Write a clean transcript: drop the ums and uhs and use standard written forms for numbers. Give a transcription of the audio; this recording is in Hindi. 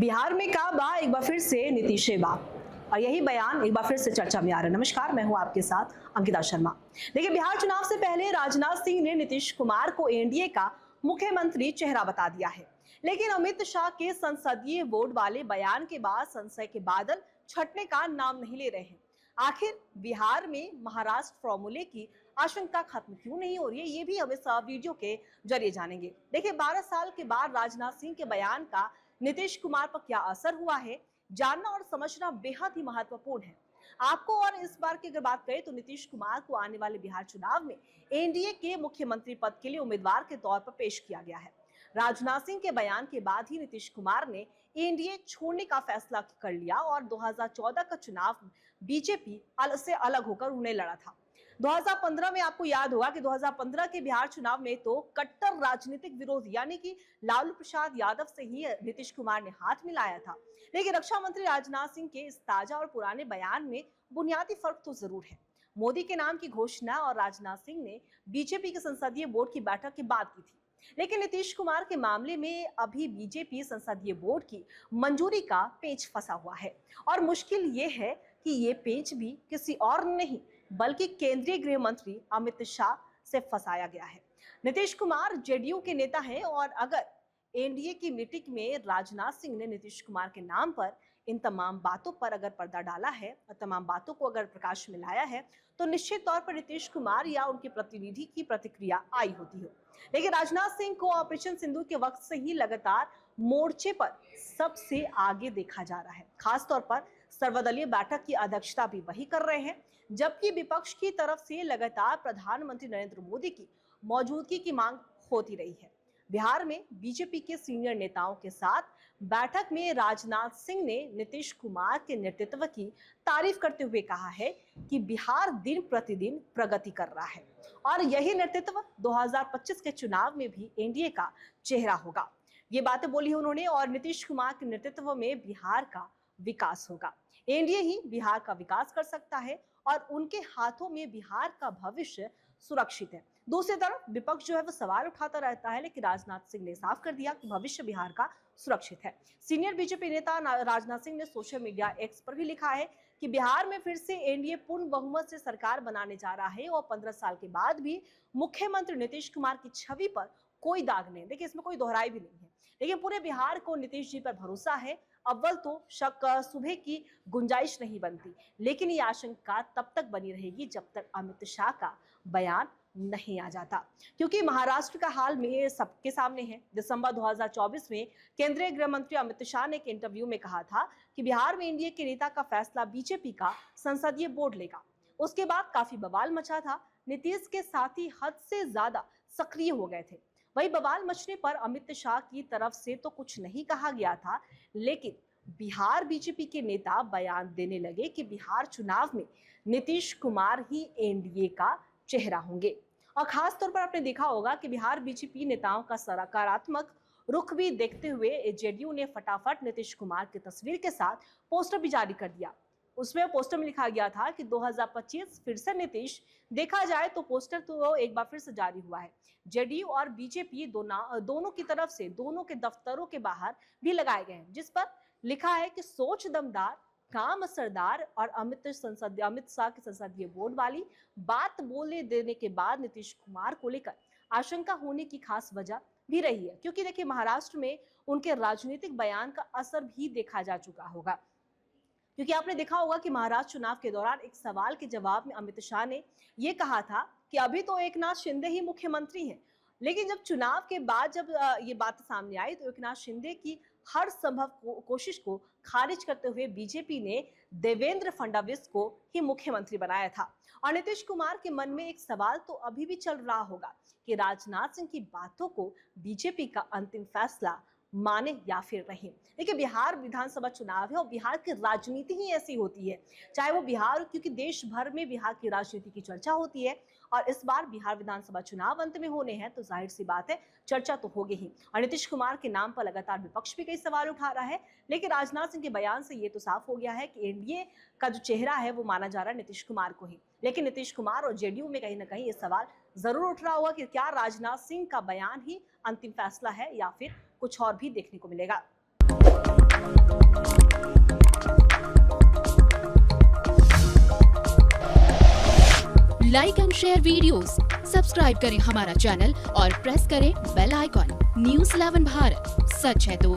बिहार में काबा एक बार फिर से नीतीश बा और यही बयान एक बार फिर से चर्चा में आ रहा है। नमस्कार, मैं हूं आपके साथ अंकिता शर्मा। देखिए, बिहार चुनाव से पहले राजनाथ सिंह ने नीतीश कुमार को एनडीए का मुख्यमंत्री चेहरा बता दिया है, लेकिन अमित शाह के संसदीय वोट वाले बयान के बाद संशय के बादल छटने का नाम नहीं ले रहे हैं। आखिर बिहार में महाराष्ट्र फॉर्मूले की आशंका खत्म क्यों नहीं हो रही है, ये भी हम इस वीडियो के जरिए जानेंगे। देखिए, 12 साल के बाद राजनाथ सिंह के बयान का नीतीश कुमार पर क्या असर हुआ है, जानना और समझना बेहद ही महत्वपूर्ण है आपको। और इस बार की अगर बात करें तो नीतीश कुमार को आने वाले बिहार चुनाव में एनडीए के मुख्यमंत्री पद के लिए उम्मीदवार के तौर पर पेश किया गया है। राजनाथ सिंह के बयान के बाद ही नीतीश कुमार ने एनडीए छोड़ने का फैसला कर लिया और 2014 का चुनाव बीजेपी से अलग होकर उन्हें लड़ा था। 2015 में आपको याद होगा कि 2015 के बिहार चुनाव में तो कट्टर राजनीतिक विरोध यानी कि लालू प्रसाद यादव से ही नीतीश कुमार ने हाथ मिलाया था। लेकिन रक्षा मंत्री राजनाथ सिंह के इस ताजा और पुराने बयान में बुनियादी फर्क तो जरूर है। मोदी के नाम की घोषणा और राजनाथ सिंह ने बीजेपी के संसदीय बोर्ड की बैठक के बाद की थी, लेकिन नीतीश कुमार के मामले में अभी बीजेपी संसदीय बोर्ड की मंजूरी का पेच फंसा हुआ है। और मुश्किल ये है कि ये पेच भी किसी और नहीं बल्कि केंद्रीय गृह मंत्री अमित शाह से फंसाया गया है। नीतीश कुमार जेडीयू के नेता हैं और अगर एनडीए की मीटिंग में राजनाथ सिंह ने नीतीश कुमार के नाम पर इन तमाम बातों पर अगर पर्दा डाला है और तमाम बातों को अगर प्रकाश में लाया है तो निश्चित तौर पर नीतीश कुमार या उनके प्रतिनिधि की प्रतिक्रिया आई होती है। लेकिन राजनाथ सिंह को ऑपरेशन सिंदूर के वक्त से ही लगातार मोर्चे पर सबसे आगे देखा जा रहा है। खासतौर पर सर्वदलीय बैठक की अध्यक्षता भी वही कर रहे हैं, जबकि विपक्ष की तरफ से लगातार प्रधानमंत्री नरेंद्र मोदी की मौजूदगी की मांग होती रही है। बिहार में बीजेपी के सीनियर नेताओं के साथ बैठक में राजनाथ सिंह ने नीतीश कुमार के नेतृत्व की तारीफ करते हुए कहा है कि बिहार दिन प्रतिदिन प्रगति कर रहा है और यही नेतृत्व 2025 के चुनाव में भी एनडीए का चेहरा होगा। ये बातें बोली उन्होंने और नीतीश कुमार के नेतृत्व में बिहार का विकास होगा। एनडीए ही बिहार का विकास कर सकता है और उनके हाथों में बिहार का भविष्य सुरक्षित है। दूसरी तरफ विपक्ष जो है वो सवाल उठाता रहता है, लेकिन राजनाथ सिंह ने साफ कर दिया कि भविष्य बिहार का सुरक्षित है। सीनियर बीजेपी नेता राजनाथ सिंह ने सोशल मीडिया एक्स पर भी लिखा है कि बिहार में फिर से एनडीए पूर्ण बहुमत से सरकार बनाने जा रहा है और 15 साल के बाद भी मुख्यमंत्री नीतीश कुमार की छवि पर कोई दाग नहीं। देखिए, इसमें कोई दोहराई भी नहीं है, लेकिन पूरे बिहार को नीतीश जी पर भरोसा है। अव्वल तो शक सुबह की गुंजाइश नहीं बनती, लेकिन ये आशंका तब तक बनी रहेगी जब तक अमित शाह का बयान नहीं आ जाता, क्योंकि महाराष्ट्र का हाल में सबके सामने है। दिसंबर 2024 में केंद्रीय गृह मंत्री अमित शाह ने एक इंटरव्यू में कहा था कि बिहार में एनडीए के नेता का फैसला बीजेपी का संसदीय बोर्ड लेगा। उसके बाद काफी बवाल मचा था। नीतीश के साथी हद से ज्यादा सक्रिय हो गए थे। वही बवाल मचने पर अमित शाह की तरफ से तो कुछ नहीं कहा गया था, लेकिन बिहार बीजेपी के नेता बयान देने लगे कि बिहार चुनाव में नीतीश कुमार ही एनडीए का चेहरा होंगे। और खास तौर पर आपने देखा होगा कि बिहार बीजेपी नेताओं का सकारात्मक रुख भी देखते हुए जेडीयू ने फटाफट नीतीश कुमार की तस्वीर के साथ पोस्टर भी जारी कर दिया। उसमें पोस्टर में लिखा गया था कि 2025 फिर से नीतीश। देखा जाए तो पोस्टर तो एक बार फिर से जारी हुआ है। जेडीयू और बीजेपी दोनों की तरफ से दोनों के दफ्तरों के बाहर भी लगाए गए हैं, जिस पर लिखा है कि सोच दमदार, काम असरदार। और अमित शाह के संसदीय बोर्ड वाली बात बोले देने के बाद नीतीश कुमार को लेकर आशंका होने की खास वजह भी रही है, क्योंकि देखिए महाराष्ट्र में उनके राजनीतिक बयान का असर भी देखा जा चुका होगा। क्योंकि आपने देखा होगा कि महाराष्ट्र चुनाव के दौरान एक सवाल के जवाब में अमित शाह ने यह कहा था कि अभी तो एकनाथ शिंदे ही मुख्यमंत्री हैं, लेकिन जब चुनाव के बाद जब ये बात सामने आई तो एकनाथ शिंदे की हर संभव कोशिश को खारिज करते हुए बीजेपी ने देवेंद्र फडणवीस को ही मुख्यमंत्री बनाया था। और नीतीश कुमार के मन में एक सवाल तो अभी भी चल रहा होगा कि राजनाथ सिंह की बातों को बीजेपी का अंतिम फैसला माने या फिर नहीं। देखिए, बिहार विधानसभा चुनाव है और बिहार की राजनीति ही ऐसी होती है, चाहे वो बिहार, क्योंकि देश भर में बिहार की राजनीति की चर्चा होती है और इस बार बिहार विधानसभा चुनाव अंत में होने हैं तो जाहिर सी बात है चर्चा तो होगी ही। और नीतीश कुमार के नाम पर लगातार विपक्ष भी कई सवाल उठा रहा है, लेकिन राजनाथ सिंह के बयान से ये तो साफ हो गया है कि एनडीए का जो चेहरा है वो माना जा रहा है नीतीश कुमार को ही। लेकिन नीतीश कुमार और जेडीयू में कहीं ना कहीं ये सवाल जरूर उठ रहा होगा कि क्या राजनाथ सिंह का बयान ही अंतिम फैसला है या फिर कुछ और भी देखने को मिलेगा। Like and share videos, subscribe करें हमारा चैनल और प्रेस करें बेल आइकॉन। News 11 भारत, सच है तो।